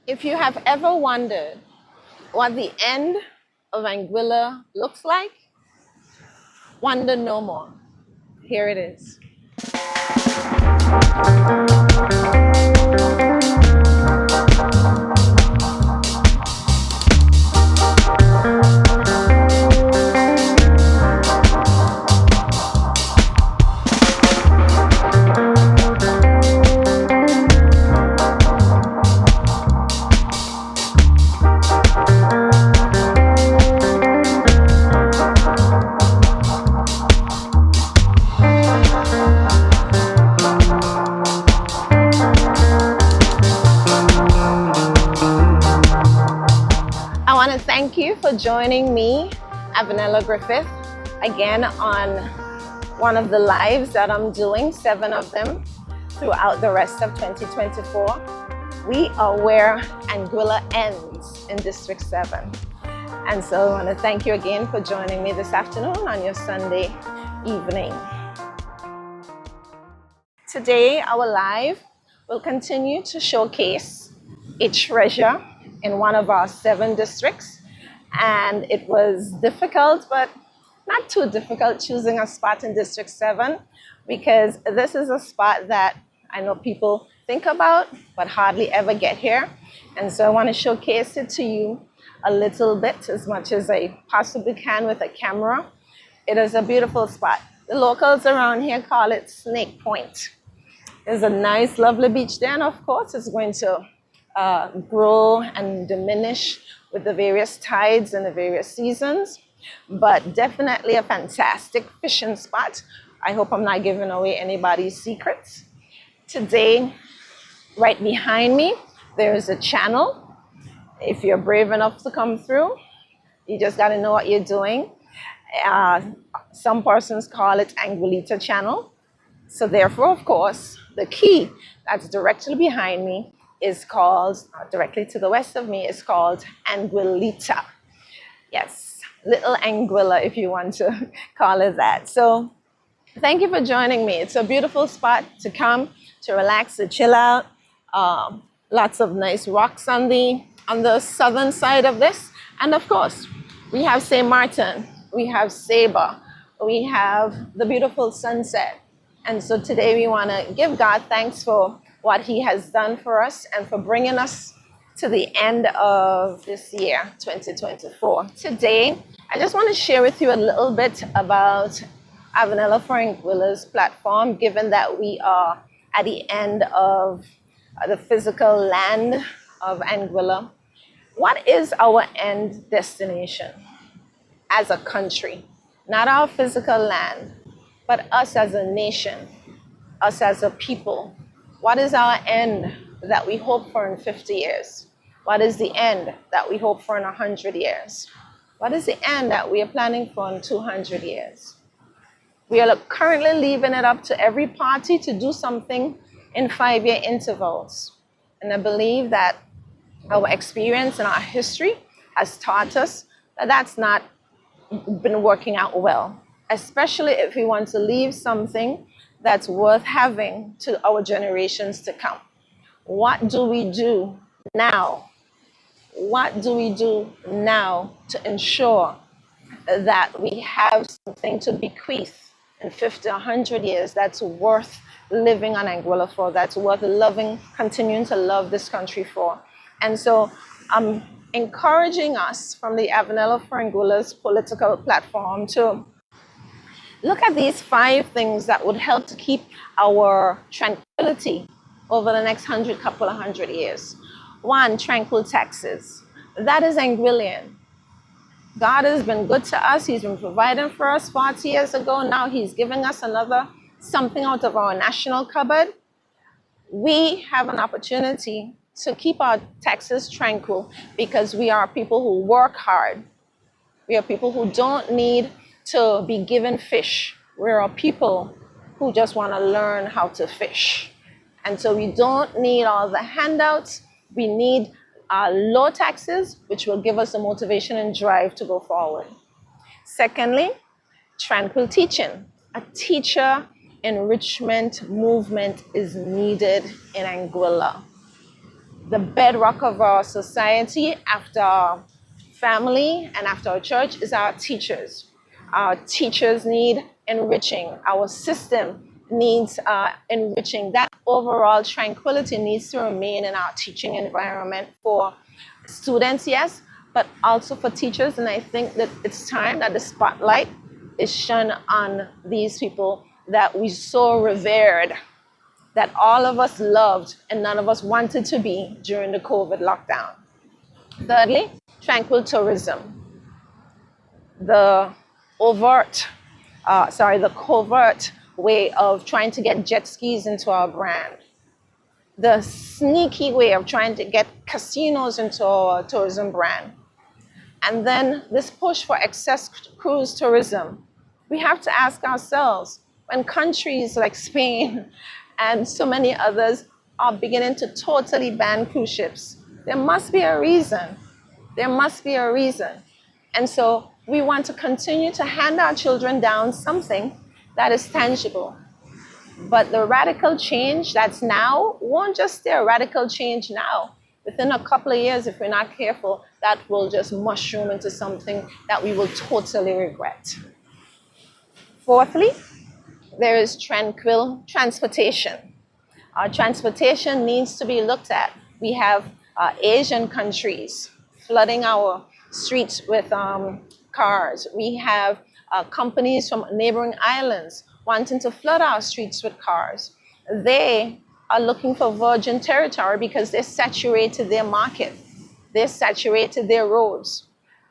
If you have ever wondered what the end of Anguilla looks like, wonder no more. Here it is. I want to thank you for joining me, Avenella Griffith, again on one of the lives that I'm doing, 7 of them, throughout the rest of 2024. We are where Anguilla ends in District 7. And so I want to thank you again for joining me this afternoon on your Sunday evening. Today, our live will continue to showcase a treasure in one of our 7 districts. And it was difficult, but not too difficult, choosing a spot in District 7, because this is a spot that I know people think about, but hardly ever get here. And so I want to showcase it to you a little bit, as much as I possibly can with a camera. It is a beautiful spot. The locals around here call it Snake Point. There's a nice, lovely beach there, and of course it's going to grow and diminish with the various tides and the various seasons, but definitely a fantastic fishing spot. I hope I'm not giving away anybody's secrets. Today, right behind me, there is a channel. If you're brave enough to come through, you just got to know what you're doing. Some persons call it Anguillita channel. So therefore, of course, the key that's directly behind me is called, directly to the west of me, is called Anguillita. Yes, little Anguilla, if you want to call it that. So thank you for joining me. It's a beautiful spot to come, to relax, to chill out. Lots of nice rocks on the southern side of this. And of course, we have St. Martin, we have Sabre, we have the beautiful sunset. And so today we want to give God thanks for what he has done for us and for bringing us to the end of this year, 2024. Today, I just want to share with you a little bit about Avenella for Anguilla's platform, given that we are at the end of the physical land of Anguilla. What is our end destination as a country? Not our physical land, but us as a nation, us as a people. What is our end that we hope for in 50 years? What is the end that we hope for in 100 years? What is the end that we are planning for in 200 years? We are currently leaving it up to every party to do something in 5-year intervals. And I believe that our experience and our history has taught us that that's not been working out well, especially if we want to leave something that's worth having to our generations to come. What do we do now? What do we do now to ensure that we have something to bequeath in 50, 100 years that's worth living on Anguilla for, that's worth loving, continuing to love this country for? And so I'm encouraging us from the Avenella for Anguilla's political platform to look at these 5 things that would help to keep our tranquility over the next couple of hundred years. 1, tranquil taxes. That is Anguillian. God has been good to us. He's been providing for us 40 years ago. Now he's giving us another something out of our national cupboard. We have an opportunity to keep our taxes tranquil because we are people who work hard. We are people who don't need to be given fish. We are people who just want to learn how to fish. And so we don't need all the handouts. We need low taxes, which will give us a motivation and drive to go forward. Secondly, tranquil teaching. A teacher enrichment movement is needed in Anguilla. the bedrock of our society after our family and after our church is our teachers. Our teachers need enriching. Our system needs enriching. That overall tranquility needs to remain in our teaching environment for students, yes, but also for teachers. And I think that it's time that the spotlight is shone on these people that we so revered, that all of us loved and none of us wanted to be during the COVID lockdown. Thirdly, tranquil tourism. The covert way of trying to get jet skis into our brand. The sneaky way of trying to get casinos into our tourism brand. And then this push for excess cruise tourism. We have to ask ourselves, when countries like Spain and so many others are beginning to totally ban cruise ships, there must be a reason. There must be a reason. And so we want to continue to hand our children down something that is tangible. But the radical change that's now won't just stay a radical change now. Within a couple of years, if we're not careful, that will just mushroom into something that we will totally regret. Fourthly, there is tranquil transportation. Our transportation needs to be looked at. We have Asian countries flooding our streets with cars. We have companies from neighboring islands wanting to flood our streets with cars. They are looking for virgin territory because they saturated their market. They saturated their roads.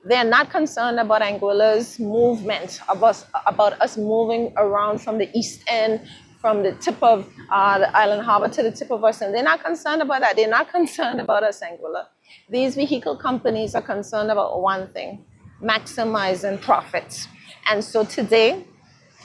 They're not concerned about Anguilla's movement, about us moving around from the east end, from the tip of the island harbor to the tip of us. And they're not concerned about that. They're not concerned about us, Anguilla. These vehicle companies are concerned about one thing: maximizing profits. And so today,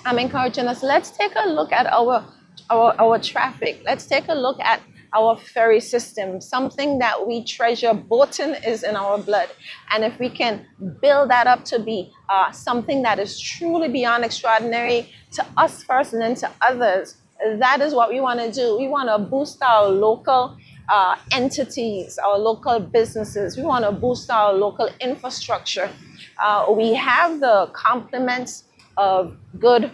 I'm encouraging us, let's take a look at our traffic. Let's take a look at our ferry system, something that we treasure. Boating is in our blood. And if we can build that up to be something that is truly beyond extraordinary to us first and then to others, that is what we want to do. We want to boost our local entities, our local businesses. We want to boost our local infrastructure. We have the complements of good,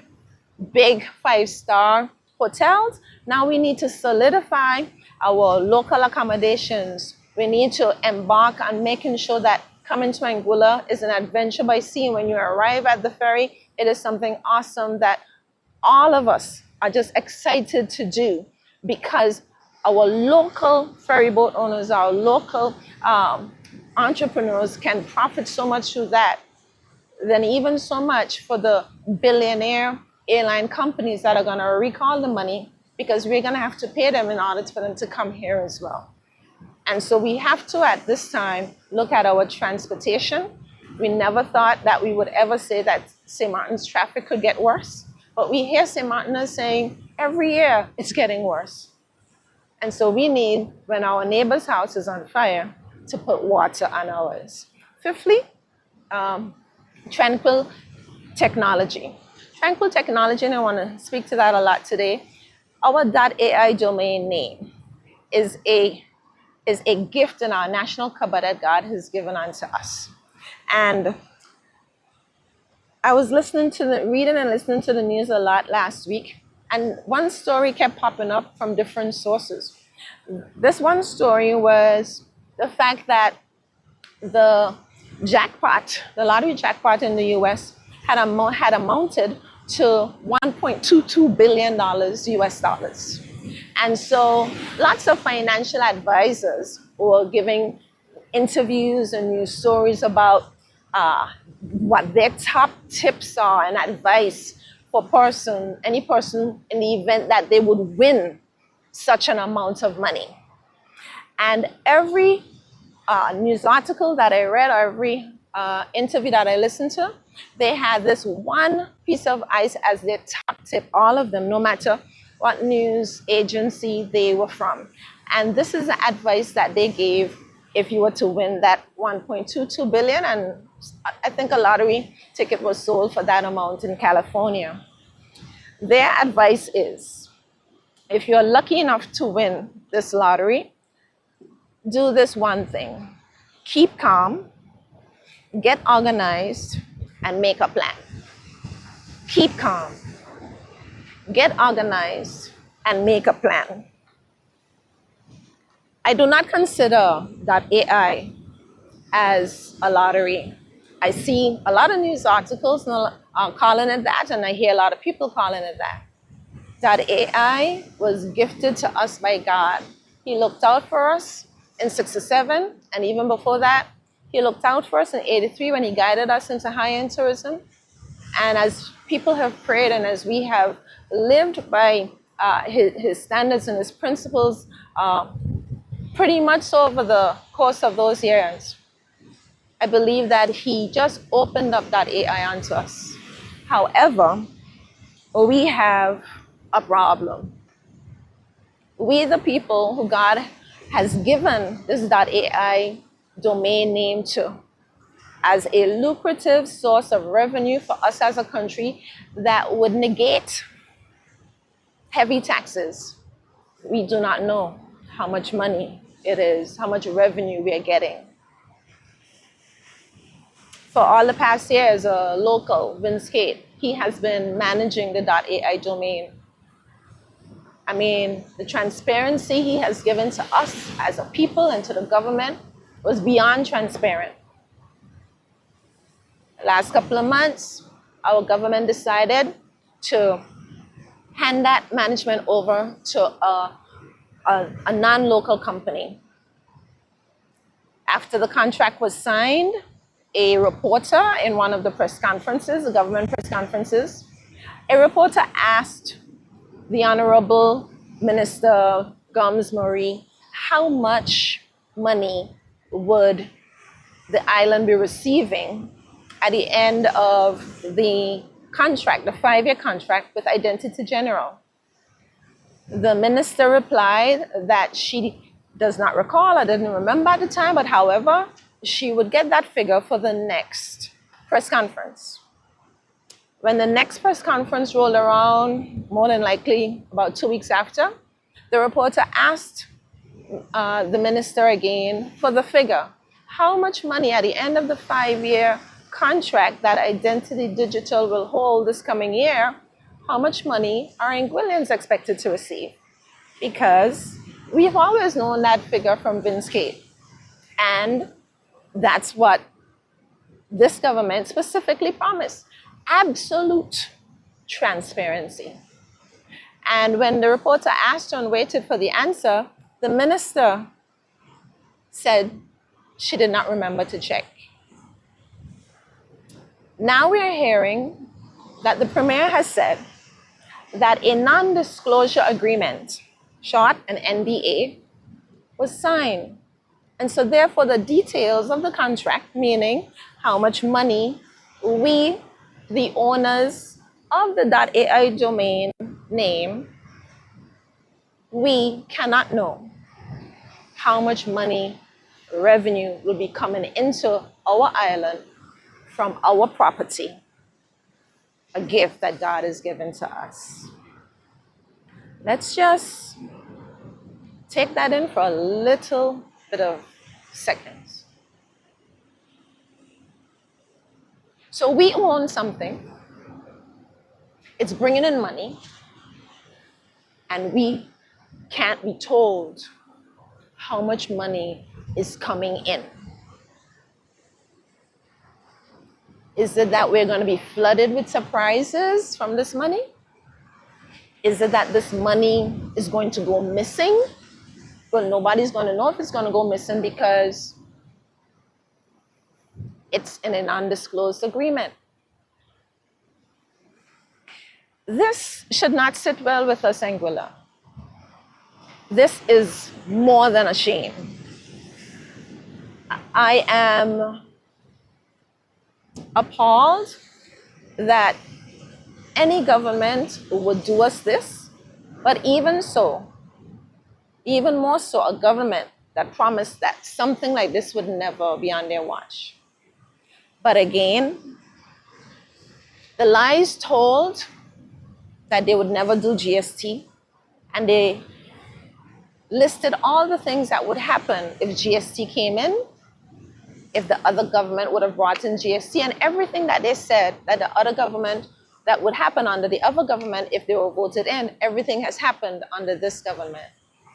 big 5-star hotels. Now we need to solidify our local accommodations. We need to embark on making sure that coming to Anguilla is an adventure by sea. When you arrive at the ferry, it is something awesome that all of us are just excited to do, because our local ferry boat owners, our local entrepreneurs can profit so much through that, then even so much for the billionaire airline companies that are going to recall the money, because we're going to have to pay them in order for them to come here as well. And so we have to, at this time, look at our transportation. We never thought that we would ever say that St. Martin's traffic could get worse, but we hear St. Martiners saying every year it's getting worse. And so we need, when our neighbor's house is on fire, to put water on ours. Fifthly, tranquil technology. Tranquil technology, and I want to speak to that a lot today. Our .ai domain name is a gift in our national cupboard that God has given unto us. And I was reading and listening to the news a lot last week, and one story kept popping up from different sources. This one story was the fact that the lottery jackpot in the US had amounted to $1.22 billion US dollars. And so lots of financial advisors were giving interviews and news stories about what their top tips are and advice for any person in the event that they would win such an amount of money. And every news article that I read, or every interview that I listened to, they had this one piece of ice as their top tip, all of them, no matter what news agency they were from. And this is the advice that they gave if you were to win that 1.22 billion. And I think a lottery ticket was sold for that amount in California. Their advice is, if you're lucky enough to win this lottery, do this one thing: keep calm, get organized, and make a plan. Keep calm, get organized, and make a plan. I do not consider that AI as a lottery. I see a lot of news articles calling it that, and I hear a lot of people calling it that. That AI was gifted to us by God. He looked out for us in 67, and even before that, he looked out for us in 83 when he guided us into high-end tourism. And as people have prayed and as we have lived by his standards and his principles, pretty much over the course of those years, I believe that he just opened up that AI onto us. However, we have a problem. We, the people who God has given this .ai domain name to, as a lucrative source of revenue for us as a country that would negate heavy taxes. We do not know how much money it is, how much revenue we are getting. For all the past years, a local, Vince Kate, he has been managing the .ai domain. I mean, the transparency he has given to us as a people and to the government was beyond transparent. Last couple of months, our government decided to hand that management over to a non-local company. After the contract was signed, a reporter in one of the press conferences, the government press conferences, a reporter asked the Honorable Minister Gums Marie how much money would the island be receiving at the end of the contract, the 5-year contract with Identity General. The minister replied that she does not recall, I didn't remember at the time, but however, she would get that figure for the next press conference. When the next press conference rolled around, more than likely about 2 weeks after, the reporter asked the minister again for the figure. How much money at the end of the 5-year contract that Identity Digital will hold this coming year, how much money are Anguillians expected to receive? Because we've always known that figure from Vince Kate. And that's what this government specifically promised: absolute transparency. And when the reporter asked her and waited for the answer, the minister said she did not remember to check. Now we are hearing that the Premier has said that a non-disclosure agreement, short an NDA, was signed. And so therefore the details of the contract, meaning how much money we, the owners of the .ai domain name, we cannot know how much money revenue will be coming into our island from our property, a gift that God has given to us. Let's just take that in for a little bit of seconds. So we own something, it's bringing in money, and we can't be told how much money is coming in. Is it that we're going to be flooded with surprises from this money? Is it that this money is going to go missing? Well, nobody's going to know if it's going to go missing because it's in an undisclosed agreement. This should not sit well with us, Anguilla. This is more than a shame. I am appalled that any government would do us this, but even so, even more so, a government that promised that something like this would never be on their watch. But again, the lies told that they would never do GST, and they listed all the things that would happen if GST came in, if the other government would have brought in GST, and everything that they said that the other government, that would happen under the other government if they were voted in, everything has happened under this government.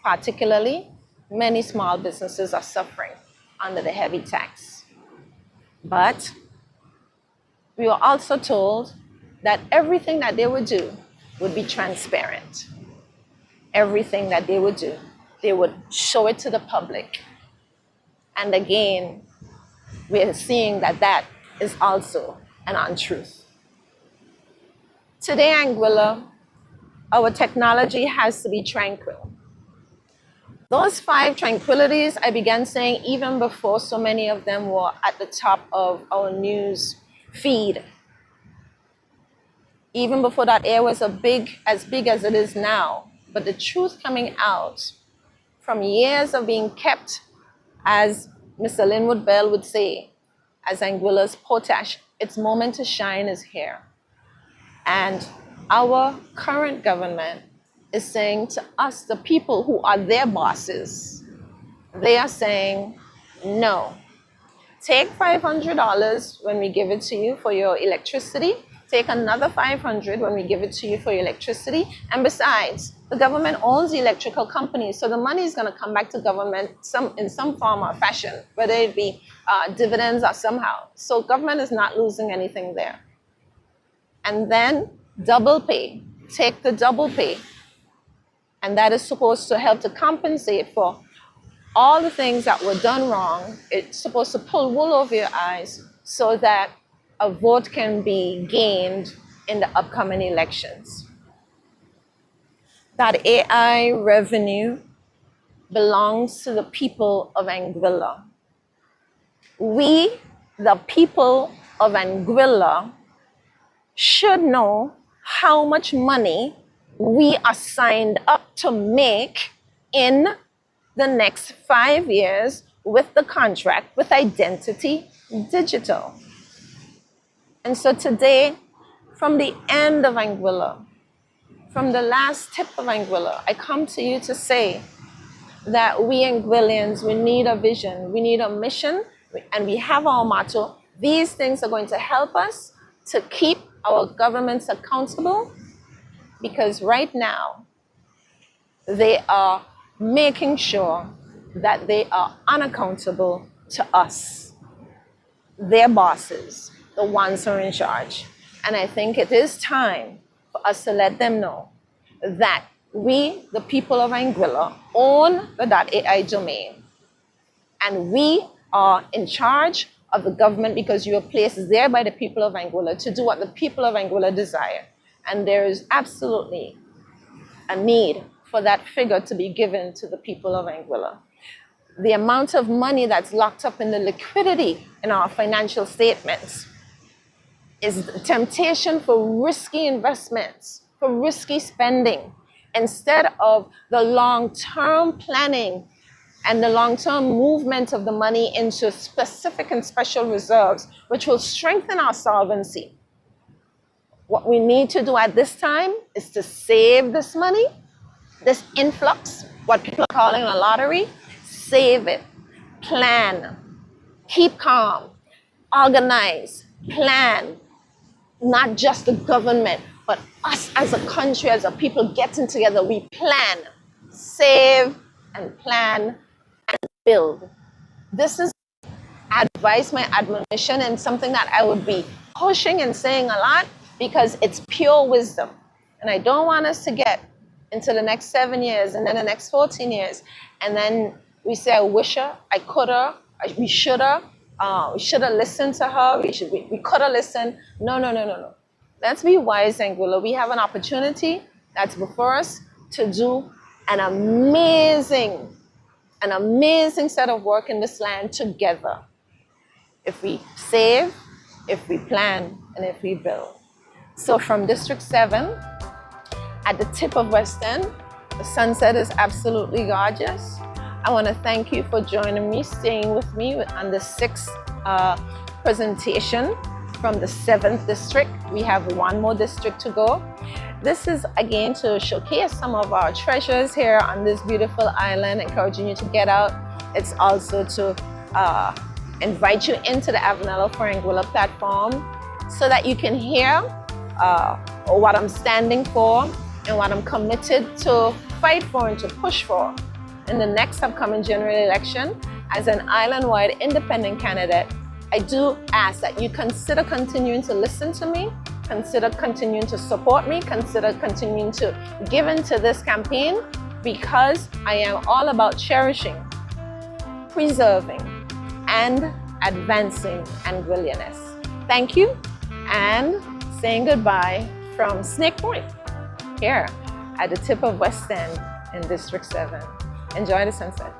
Particularly, many small businesses are suffering under the heavy tax. But we were also told that everything that they would do would be transparent. Everything that they would do, they would show it to the public. And again, we are seeing that that is also an untruth. Today, Anguilla, our technology has to be tranquil. Those 5 tranquilities I began saying even before so many of them were at the top of our news feed. Even before that air was as big as it is now. But the truth coming out from years of being kept, as Mr. Linwood Bell would say, as Anguilla's potash, its moment to shine is here. And our current government is saying to us, the people who are their bosses, they are saying, no, take $500 when we give it to you for your electricity, take another $500 when we give it to you for your electricity, and besides, the government owns the electrical companies, so the money is going to come back to government in some form or fashion, whether it be dividends or somehow. So government is not losing anything there. And then double pay, take the double pay. And that is supposed to help to compensate for all the things that were done wrong. It's supposed to pull wool over your eyes so that a vote can be gained in the upcoming elections. That AI revenue belongs to the people of Anguilla. We, the people of Anguilla, should know how much money we are signed up to make in the next 5 years with the contract with Identity Digital. And so today, from the end of Anguilla, from the last tip of Anguilla, I come to you to say that we Anguillians, we need a vision, we need a mission, and we have our motto. These things are going to help us to keep our governments accountable, because right now, they are making sure that they are unaccountable to us, their bosses, the ones who are in charge. And I think it is time for us to let them know that we, the people of Anguilla, own the .ai domain. And we are in charge of the government because you are placed there by the people of Anguilla to do what the people of Anguilla desire. And there is absolutely a need for that figure to be given to the people of Anguilla. The amount of money that's locked up in the liquidity in our financial statements is the temptation for risky investments, for risky spending, instead of the long-term planning and the long-term movement of the money into specific and special reserves, which will strengthen our solvency. What we need to do at this time is to save this money, this influx, what people are calling a lottery, save it, plan, keep calm, organize, plan. Not just the government, but us as a country, as a people getting together, we plan, save and plan and build. This is advice, my admonition, and something that I would be pushing and saying a lot because it's pure wisdom. And I don't want us to get into the next 7 years and then the next 14 years. And then we say, I wish her, I could her, we should have. We should have listened to her. We could have listened. No. Let's be wise, Anguilla. We have an opportunity that's before us to do an amazing set of work in this land together. If we save, if we plan, and if we build. So from District 7, at the tip of West End, the sunset is absolutely gorgeous. I want to thank you for joining me, staying with me on the 6th presentation from the 7th district. We have one more district to go. This is again to showcase some of our treasures here on this beautiful island, encouraging you to get out. It's also to invite you into the Avenella for Anguilla platform so that you can hear what I'm standing for and what I'm committed to fight for and to push for in the next upcoming general election. As an island-wide independent candidate, I do ask that you consider continuing to listen to me, consider continuing to support me, consider continuing to give into this campaign, because I am all about cherishing, preserving, and advancing Anguillaness. Thank you, and saying goodbye from Snake Point, here at the tip of West End in District 7. Enjoy the sunset.